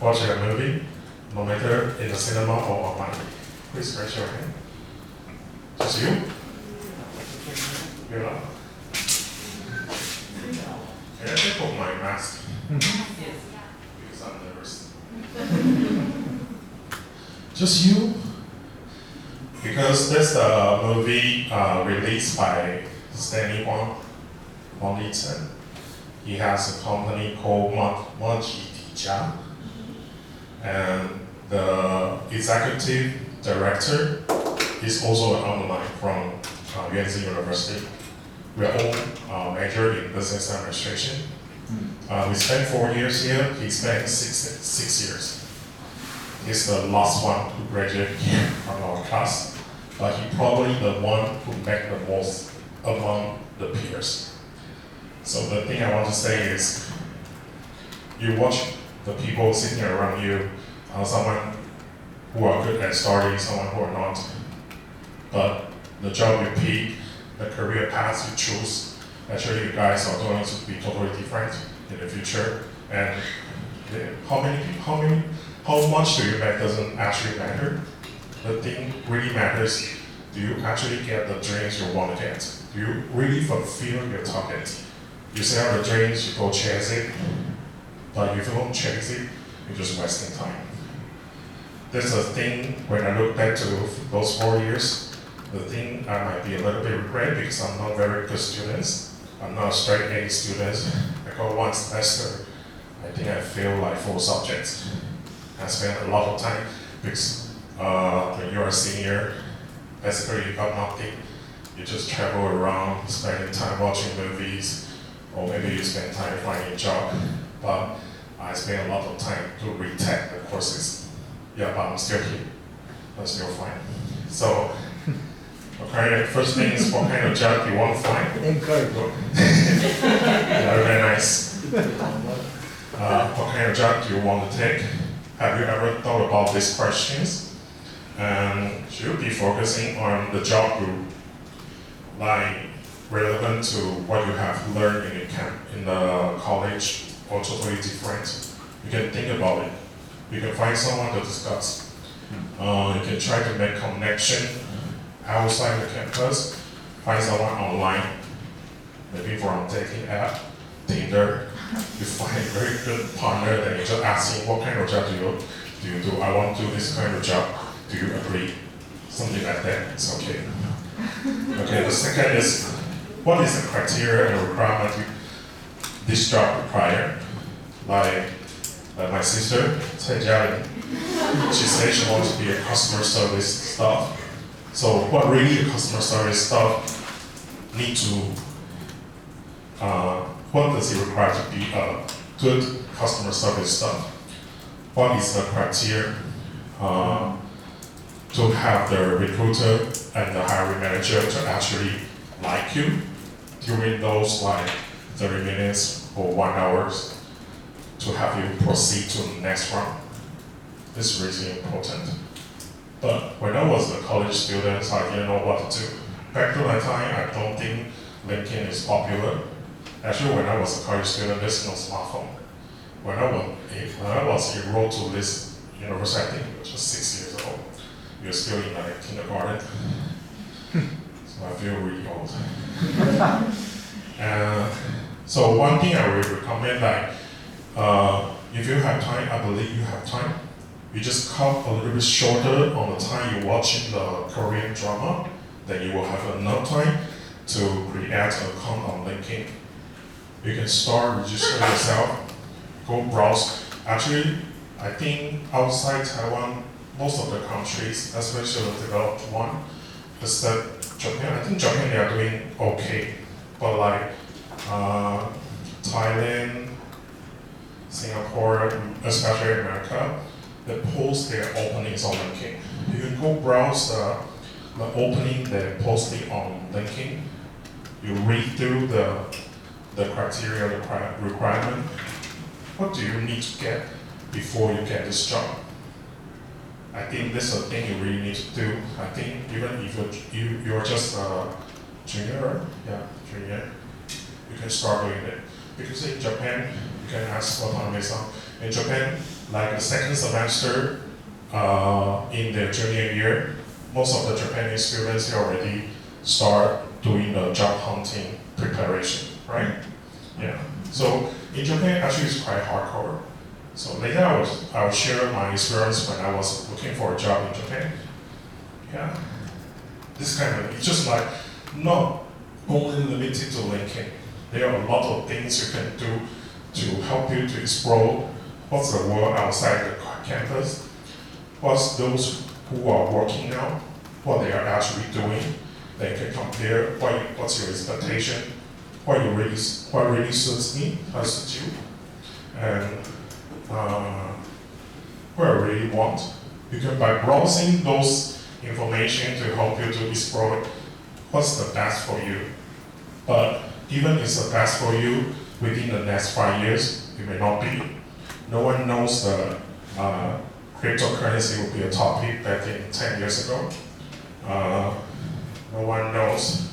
watching a movie, no matter in the cinema or online? Please raise your hand. Just you? You know? Can I take off my mask? Because I'm nervous. Just you? Because there's a movie released by Stanley Wang Li-chen. He has a company called Moji Dija, and the executive director is also an alumni from Yangtze University. We are all majored in business administration. We spent 4 years here. He spent six years. He's the last one who graduated here from our class, but he probably the one who made the most among the peers. So the thing I want to say is, you watch the people sitting around you, someone who are good at studying, someone who are not. But the job you pick, the career path you choose, actually you guys are going to be totally different in the future. And how much do you make doesn't actually matter. The thing really matters, do you actually get the dreams you want to get? Do you really fulfill your target? You set out the dreams, you go chase it, but if you don't chase it, you're just wasting time. There's a thing, when I look back to those 4 years, the thing I might be a little bit regret because I'm not very good students. I'm not a straight A student. I got one semester, I think I failed like 4 subjects. I spent a lot of time because when you're a senior, basically you got nothing. You just travel around, spending time watching movies, or maybe you spend time finding a job. But I spent a lot of time to retake the courses. Yeah, but I'm still here. I'm still fine. So, okay, first thing is what kind of job you want to find? Encouragement. Yeah, very nice. What kind of job do you want to take? Have you ever thought about these questions? And should you be focusing on the job group, like relevant to what you have learned in the college, or totally different? You can think about it. You can find someone to discuss. You can try to make connection outside the campus. Find someone online, maybe from dating app, Tinder. You find a very good partner that you just asking, what kind of job do you do? I want to do this kind of job. Do you agree? Something like that. It's okay. Okay. The second is, what is the criteria and requirement this job require? Like my sister, Tsai, she said she wants to be a customer service staff. So what really the customer service staff need to, what does it require to be a good customer service staff? What is the criteria to have the recruiter and the hiring manager to actually like you during those like 30 minutes or 1 hour to have you proceed to the next round? This is really important. But when I was a college student, I didn't know what to do. Back to that time, I don't think LinkedIn is popular. Actually, when I was a college student, there's no smartphone. When I was enrolled to this university, I think it was just 6 years old. You're still in like kindergarten. So I feel really old. So one thing I would recommend, like, if you have time, I believe you have time, you just cut a little bit shorter on the time you're watching the Korean drama, then you will have enough time to create an account on LinkedIn. You can start registering yourself, go browse. Actually, I think outside Taiwan, most of the countries, especially the developed one, except Japan, I think Japan they are doing okay, but like Thailand, Singapore, especially America, they post their openings on LinkedIn. You can go browse the opening they're posting on LinkedIn. You read through the criteria, the requirement. What do you need to get before you get this job? I think this is a thing you really need to do. I think even if you're just a junior, you can start doing it. Because in Japan, you can ask autonomy. In Japan, like the second semester in their junior year, most of the Japanese students already start doing the job hunting preparation, right? Yeah. So in Japan, actually, it's quite hardcore. So later, I will share my experience when I was looking for a job in Japan. Yeah. This kind of, it's just like not only limited to LinkedIn. There are a lot of things you can do to help you to explore what's the world outside the campus, what's those who are working now, what they are actually doing. They can compare what's your expectation, what really suits me, how suits you, and what I really want. You can, by browsing those information to help you to explore what's the best for you. But even if it's the best for you, within the next 5 years, it may not be. No one knows the cryptocurrency would be a topic back in 10 years ago. No one knows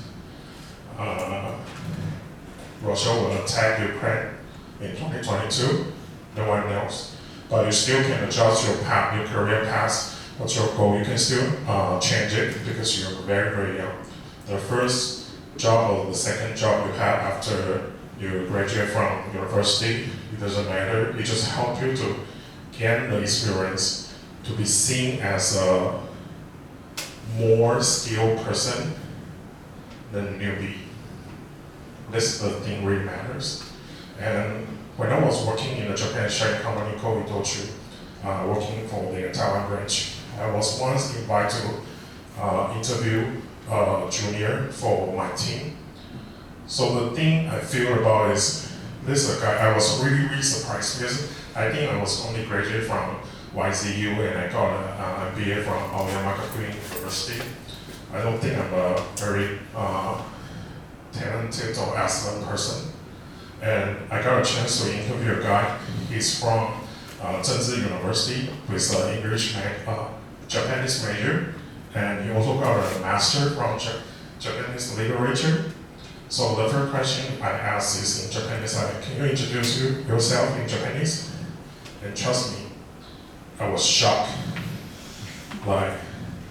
Russia will attack Ukraine in 2022. No one knows. But you still can adjust your path, your career path, what's your goal. You can still change it because you're very, very young. The first job or the second job you have after you graduate from university, it doesn't matter. It just helps you to gain the experience, to be seen as a more skilled person than newbie. This the thing really matters. And when I was working in a Japan sharing company called Itochu, working for the Taiwan branch, I was once invited to interview a junior for my team. So the thing I feel about is, this is a guy, I was really, really surprised because I think I was only graduated from YZU and I got an MBA from Aoyama Gakuin University. I don't think I'm a very talented or excellent person. And I got a chance to interview a guy. He's from Tsai University with an English Japanese major, and he also got a master from Japanese literature. So the first question I asked is in Japanese, like, can you introduce yourself in Japanese? And trust me, I was shocked. Like,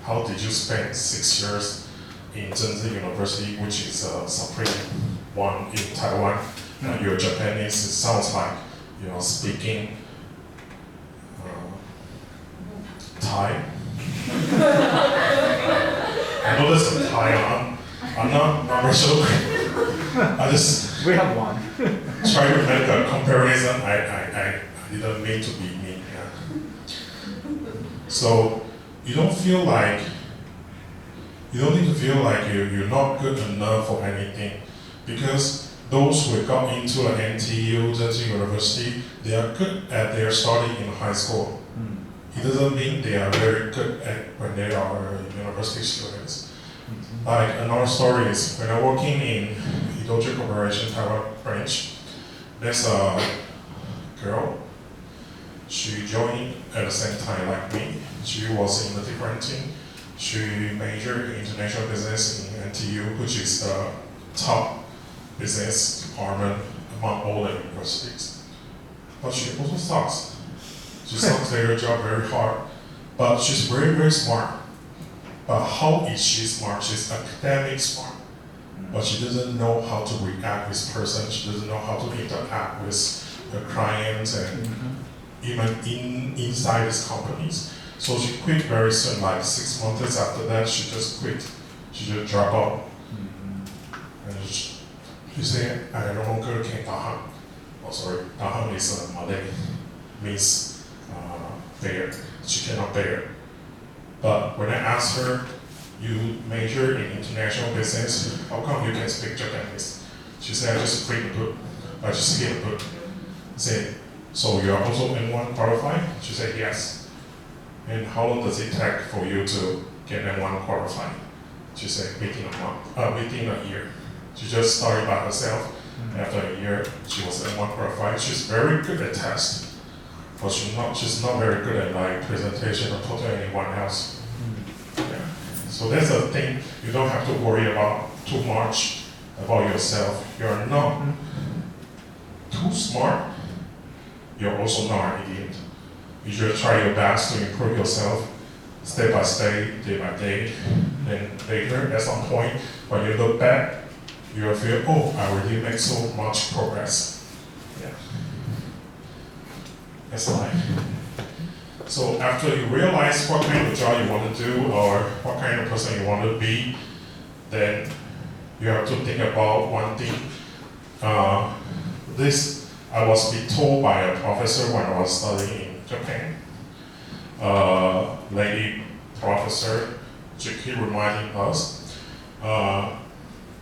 how did you spend 6 years in Tsai University, which is a supreme one in Taiwan? You're Japanese, it sounds like you're speaking Thai. I know there's a Thai I'm not very sure. I just We have one. try to make a comparison. I didn't mean to be mean. Yeah. So you don't need to feel like you're not good enough for anything, because those who got into an NTU, Tsai University, they are good at their study in high school. It doesn't mean they are very good at when they are university students. Like another story is when I'm working in Itochu Corporation Taiwan branch, there's a girl. She joined at the same time like me. She was in a different team. She majored in international business in NTU, which is the top business department among all the universities. But she also sucks. She sucks at her job very hard. But she's very, very smart. But how is she smart? She's academic smart. But she doesn't know how to react with person. She doesn't know how to interact with her clients and even inside these companies. So she quit very soon, like 6 months after that, she just quit. She just dropped out. And she said, I no longer can tahan. Oh, sorry, tahan is Malay, means bear. She cannot bear. But when I asked her, you major in international business, how come you can speak Japanese? She said, I just read the book. I just read the book. I said, so you are also N1 qualified? She said, yes. And how long does it take for you to get N1 qualified? She said, within a year. She just started by herself. After a year, she was N1 qualified. She's very good at tests. But she's not very good at like presentation or talk to anyone else. Yeah. So that's the thing, you don't have to worry about too much about yourself. You're not too smart, you're also not an idiot. You just try your best to improve yourself step by step, day by day. Then later, at some point, when you look back, you will feel, oh, I already made so much progress. Yeah. That's life. So after you realize what kind of job you want to do or what kind of person you want to be, then you have to think about one thing. This I was told by a professor when I was studying in Japan. Lady professor, she keep reminding us,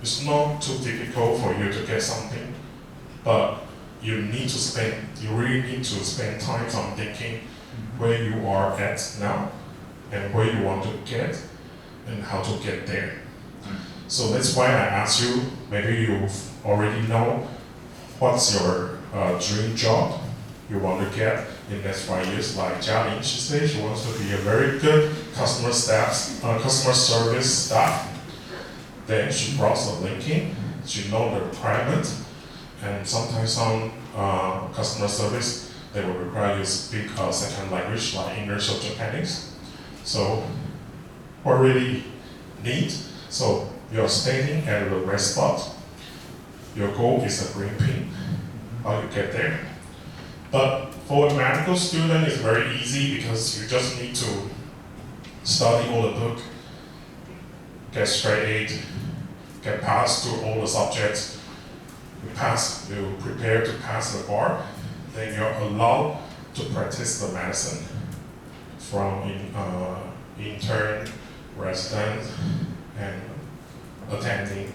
it's not too difficult for you to get something, but you really need to spend time on thinking where you are at now and where you want to get and how to get there. So that's why I asked you, maybe you already know what's your dream job you want to get in the next 5 years. Like Jialin, she said she wants to be a very good customer service staff. Then she browsed the LinkedIn, she know the requirement, and sometimes some customer service, they will require you to speak a second language like English or Japanese. So, what really need? So, you're standing at the right spot. Your goal is a green pin. How you get there? But for a medical student, it's very easy because you just need to study all the book, get straight A, get passed through all the subjects. You prepare to pass the bar, then you're allowed to practice the medicine from intern, resident, and attending.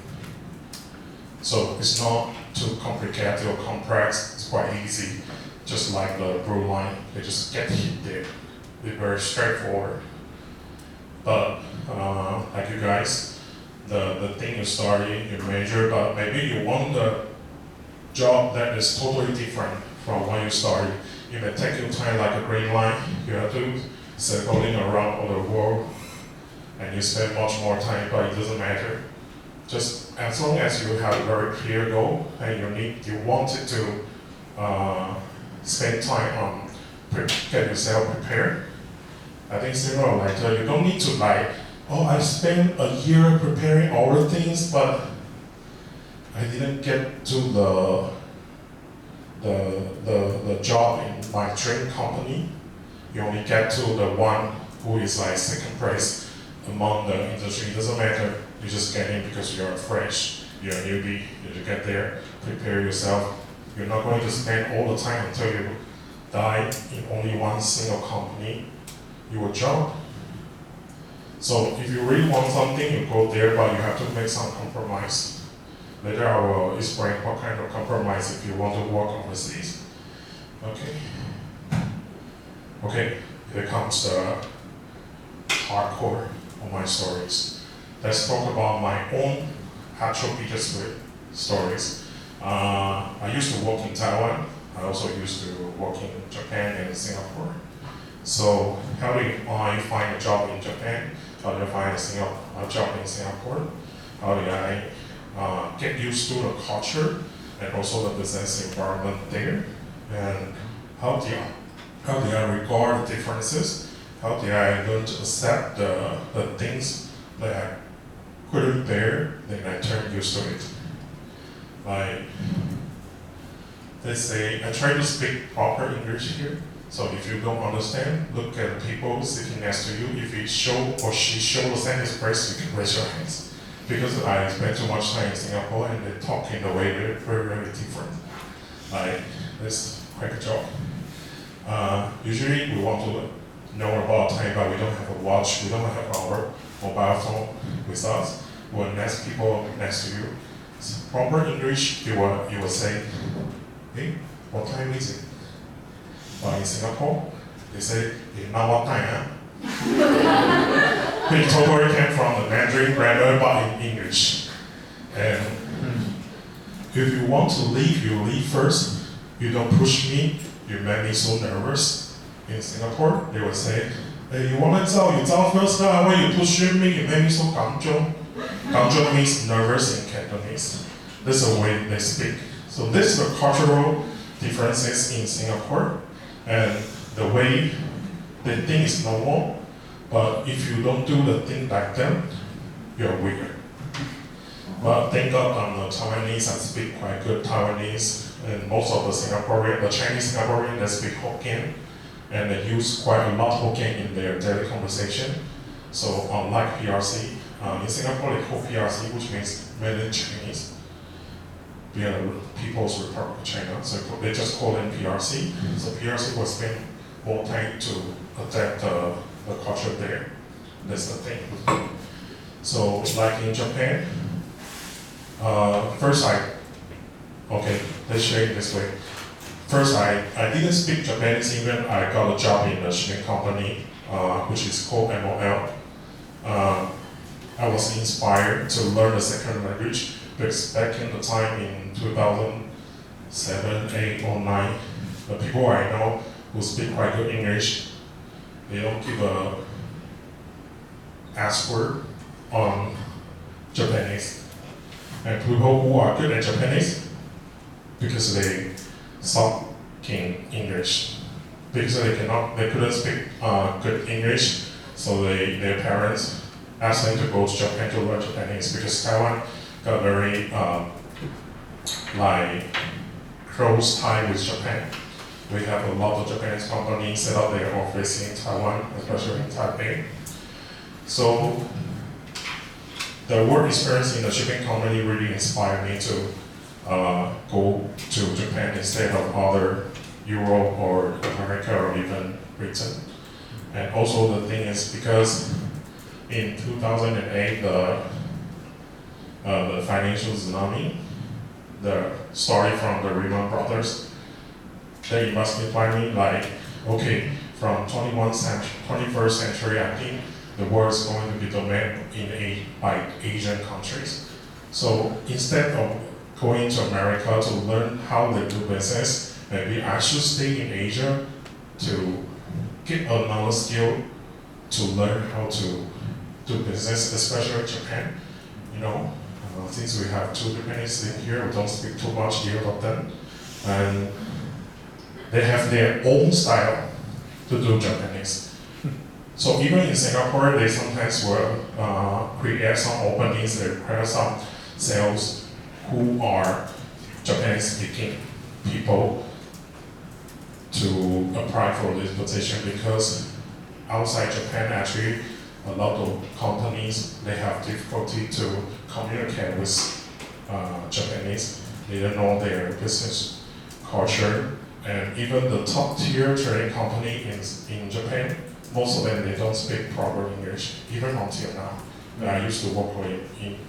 So it's not too complicated or complex, it's quite easy. Just like the blue line, they just get hit there. It's very straightforward. But like you guys, the thing you study, you major, but maybe you want the job that is totally different from what you started. It may take you time like a green line. You have to circling around all the world, and you spend much more time, but it doesn't matter. Just as long as you have a very clear goal and you wanted to spend time on get yourself prepared. I think sooner or later you don't need to I spent a year preparing all the things, but I didn't get to the job in my dream company. You only get to the one who is like second place among the industry. It doesn't matter. You just get in because you're fresh, you're a newbie. You get there, prepare yourself. You're not going to spend all the time until you die in only one single company. You will jump. So if you really want something, you go there, but you have to make some compromise. Later I will explain what kind of compromise if you want to work overseas. Okay, here comes the hardcore of my stories. Let's talk about my own actual biggest stories. I used to work in Taiwan. I also used to work in Japan and Singapore. So how do I find a job in Japan? How do I find a job in Singapore? How do I get used to the culture and also the business environment there? And how do I regard the differences? How do I learn to accept the things that I couldn't bear, then I turn used to it. Like, they say, I try to speak proper English here. So if you don't understand, look at the people sitting next to you. If he show or she show the same express, you can raise your hands. Because I spent too much time in Singapore and they talk in a way very, very, very different. Like, let's quick joke. Usually we want to know about time, but we don't have a watch, we don't have our mobile phone with us. When next people next to you, proper English, you will say, hey, what time is it? But in Singapore, they say, hey, now what time, huh? They totally came from the Mandarin grammar, but in English. And if you want to leave, you leave first. You don't push me, you make me so nervous. In Singapore, they will say, hey, you want to you first, when you push me, you make me so kanzhong. Kanzhong means nervous in Cantonese. This is the way they speak. So this is the cultural differences in Singapore. And the way they think is normal, but if you don't do the thing like them, you're weaker. But thank God the Taiwanese, I speak quite good Taiwanese, and most of the Chinese Singaporean, they speak Hokkien, and they use quite a lot Hokkien in their daily conversation. So unlike PRC, in Singapore they call PRC, which means mainland Chinese, being the People's Republic of China, so they just call them PRC. So PRC was spent more time to adapt the culture there. That's the thing. So like in Japan, let's share it this way. First, I didn't speak Japanese even I got a job in a shipping company, which is called MOL. I was inspired to learn a second language because back in the time in 2007, 8, or 9, the people I know who speak quite good English, they don't give a ask word on Japanese. And people who are good at Japanese, because they suck in English, because they couldn't speak good English, so their parents asked them to go to Japan to learn Japanese, because Taiwan got a very close tie with Japan. We have a lot of Japanese companies set up their office in Taiwan, especially in Taipei. So the work experience in the shipping company really inspired me to go to Japan instead of other Europe or America or even Britain. And also the thing is because in 2008, the financial tsunami, the story from the Lehman Brothers, they must imply me like, okay, from 21st century, I think the world is going to be dominated by Asian countries. So instead of going to America to learn how they do business, maybe I should stay in Asia to get another skill to learn how to do business, especially Japan. Since we have two Japanese in here, we don't speak too much here about them. And they have their own style to do Japanese. So even in Singapore, they sometimes will create some openings, they require some sales who are Japanese-speaking people to apply for this position, because outside Japan, actually, a lot of companies, they have difficulty to communicate with Japanese. They don't know their business culture. And even the top tier trading company in Japan, most of them, they don't speak proper English, even until now. I used to work in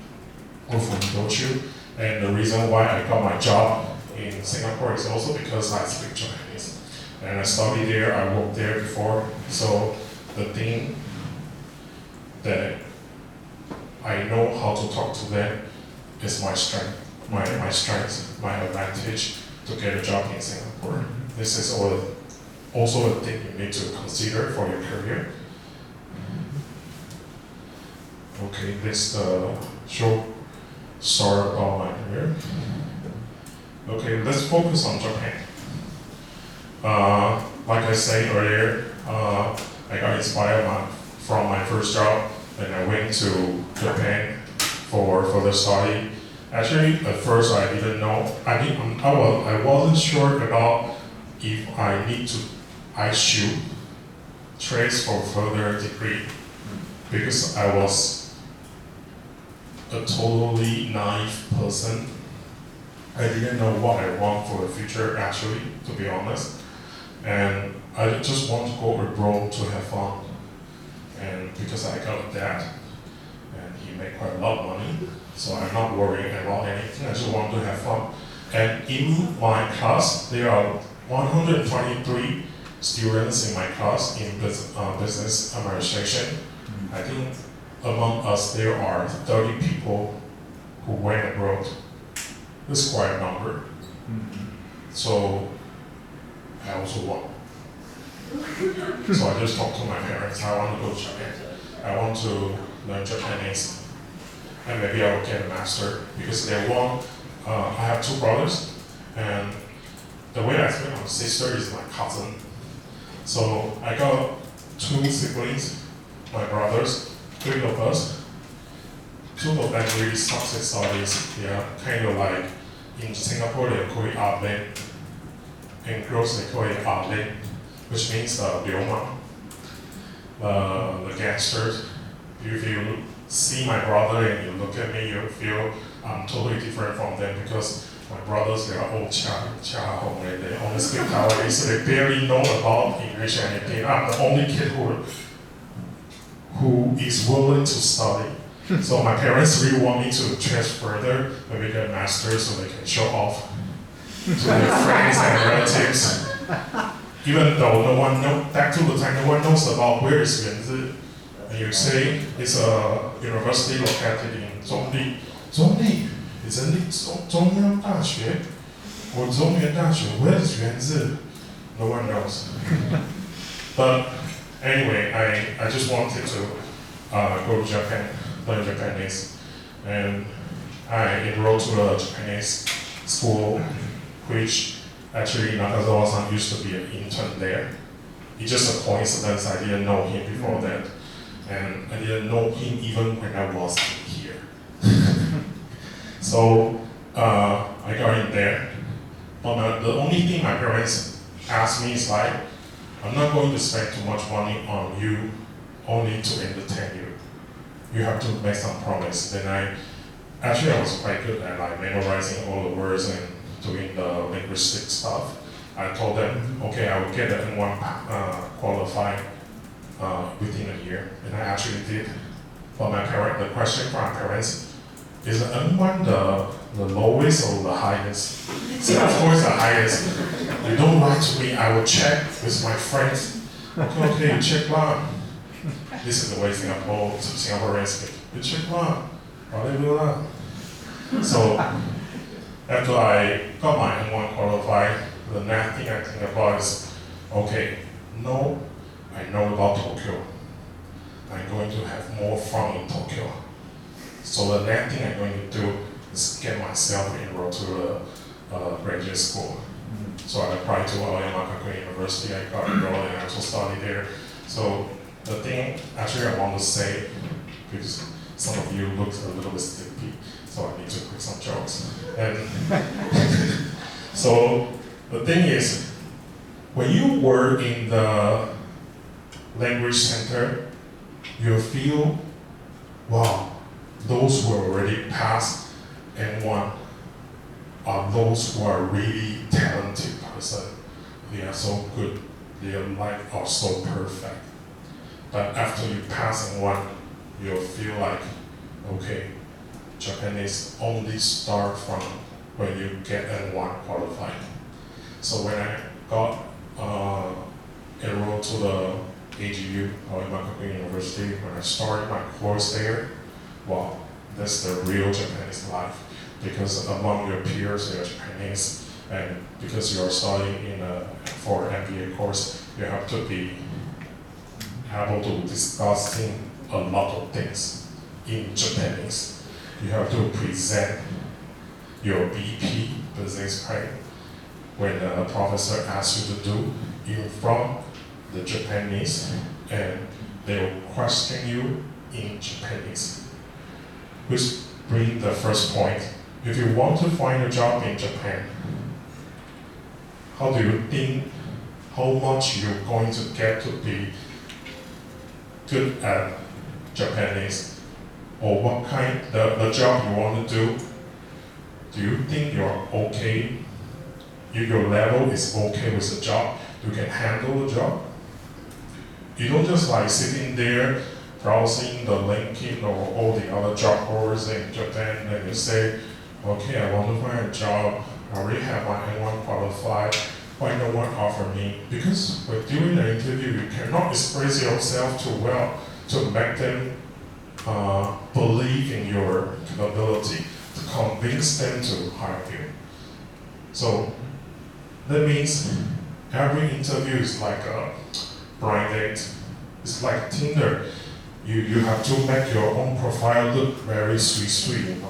Dochu, and the reason why I got my job in Singapore is also because I speak Japanese. And I studied there, I worked there before, so the thing that I know how to talk to them is my strength, my advantage to get a job in Singapore. This is also a thing you need to consider for your career. Okay, this short story about my career. Okay, let's focus on Japan. Like I said earlier, I got inspired from my first job, and I went to Japan for further study. Actually, at first I didn't know. I wasn't sure about if I should trace for further degree, because I was a totally naive person. I didn't know what I want for the future, actually, to be honest. And I just want to go abroad to have fun. And because I got a dad, and he made quite a lot of money, so I'm not worried about anything. I just want to have fun. And in my class, there are 123 students in my class in business administration. I think among us there are 30 people who went abroad. This is quite a number. So I also want. So I just talked to my parents. I want to go to Japan. I want to learn Japanese, and maybe I will get a master, because they want. I have two brothers, and the way I explain my sister is my cousin. So I got 2 siblings, my brothers, 3 of us. 2 of them really sucks at studies. They are kind of like, in Singapore they call it Arlen. In girls they call it Arlen, which means Liu Ma, the gangsters. If you see my brother and you look at me, you feel I'm totally different from them because my brothers, they are all Chia Hong and they only speak Taiwanese, so they barely know about English and anything. I'm the only kid who is willing to study. So my parents really want me to transfer further, maybe get a master's so they can show off to their friends and relatives. Even though no one knows, back to the time, no one knows about where is Yuanzi. And you say it's a university located in Zhongli. Zhongli, isn't it Zhongyang Daxue or Zhongyuan Daxue? Where is Yuanzi? No one knows. But anyway, I just wanted to go to Japan, learn Japanese, and I enrolled to a Japanese school, which actually Nakazawa-san used to be an intern there. It's just a coincidence, I didn't know him before that. And I didn't know him even when I was here. So I got in there. But the only thing my parents asked me is like, I'm not going to spend too much money on you only to entertain you. You have to make some promise. Then I was quite good at like memorizing all the words and doing the linguistic stuff. I told them, okay, I will get the N1 qualified within a year, and I actually did. But the question from my parents, is the N1 the lowest or the highest? So of course the highest. You don't lie to me, I will check with my friends. Okay, you check lah. This is the way Singaporeans speak. You check lah, lah. So after I got my N1 qualified, the next thing I think about is, okay, no, I know about Tokyo. I'm going to have more fun in Tokyo. So the next thing I'm going to do is get myself enrolled to a graduate school. So I applied to Aoyama University, I got enrolled and I also studied there. So the thing actually I want to say, because some of you look a little bit sleepy, so I need to quick some jokes. And so the thing is, when you were in the language center, you feel, wow, those who already passed N1 are those who are really talented person. They are so good, their life are so perfect. But after you pass N1, you'll feel like, okay, Japanese only start from when you get N1 qualified. So when I got enrolled to the AGU, Aoyama University, when I started my course there, wow, that's the real Japanese life. Because among your peers, they are Japanese, and because you are studying for an MBA course, you have to be able to discussing a lot of things in Japanese. You have to present your BP, business plan, when the professor asks you to do in front the Japanese, and they will question you in Japanese. Which brings the first point. If you want to find a job in Japan, how do you think how much you're going to get to be good at Japanese? Or what kind, the job you want to do you think you're okay? If your level is okay with the job, you can handle the job? You don't just like sitting there browsing the LinkedIn or all the other job boards in Japan and you say, okay, I want to find a job, I already have my N1 qualified, why no one offer me? Because during the interview, you cannot express yourself too well to make them believe in your capability, to convince them to hire you. So that means every interview is like a blind date. It's like Tinder. You have to make your own profile look very sweet, you know.